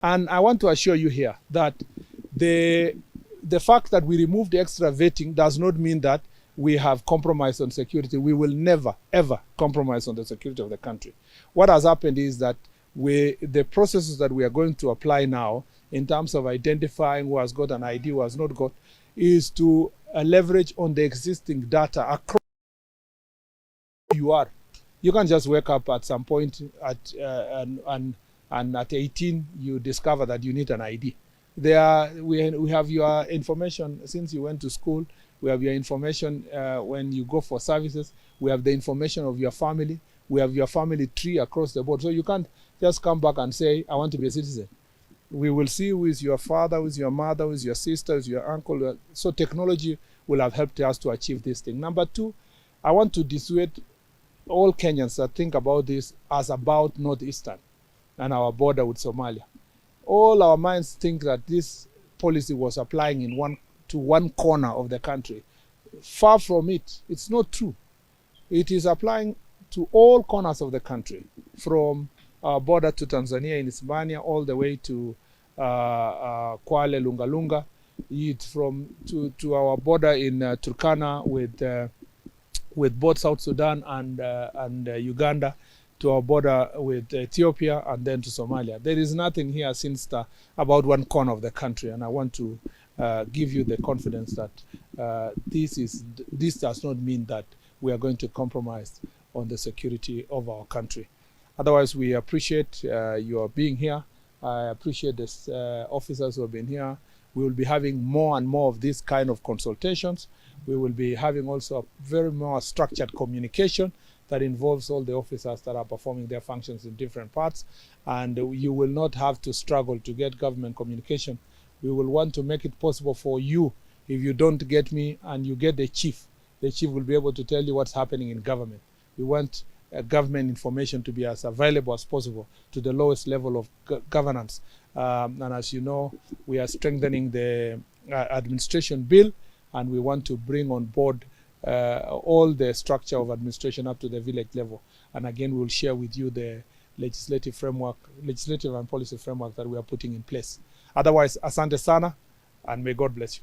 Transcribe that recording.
And I want to assure you here that the fact that we removed the extra vetting does not mean that we have compromised on security. We will never, ever compromise on the security of the country. What has happened is that the processes that we are going to apply now in terms of identifying who has got an ID, who has not got, is to leverage on the existing data across you are. You can just wake up at some point and at 18 you discover that you need an ID. We have your information since you went to school. We have your information when you go for services. We have the information of your family. We have your family tree across the board. So you can't just come back and say, I want to be a citizen. We will see who is your father, who is your mother, who is your sister, who is your uncle. So technology will have helped us to achieve this thing. Number two, I want to dissuade all Kenyans that think about this as about Northeastern and our border with Somalia. All our minds think that this policy was applying to one corner of the country. Far from it. It's not true. It is applying to all corners of the country, from our border to Tanzania in Hispania all the way to Kwale, Lunga, to our border in Turkana with both South Sudan and Uganda, to our border with Ethiopia, and then to Somalia. There is nothing here sinister about one corner of the country, and I want to give you the confidence that this does not mean that we are going to compromise on the security of our country. Otherwise, we appreciate your being here. I appreciate the officers who have been here. We will be having more and more of these kind of consultations. We will be having also a very more structured communication that involves all the officers that are performing their functions in different parts. And you will not have to struggle to get government communication. We will want to make it possible for you, if you don't get me and you get the chief will be able to tell you what's happening in government. We want government information to be as available as possible to the lowest level of governance. And as you know, we are strengthening the administration bill, and we want to bring on board all the structure of administration up to the village level. And again, we will share with you the legislative and policy framework that we are putting in place. Otherwise, asante sana, and may God bless you.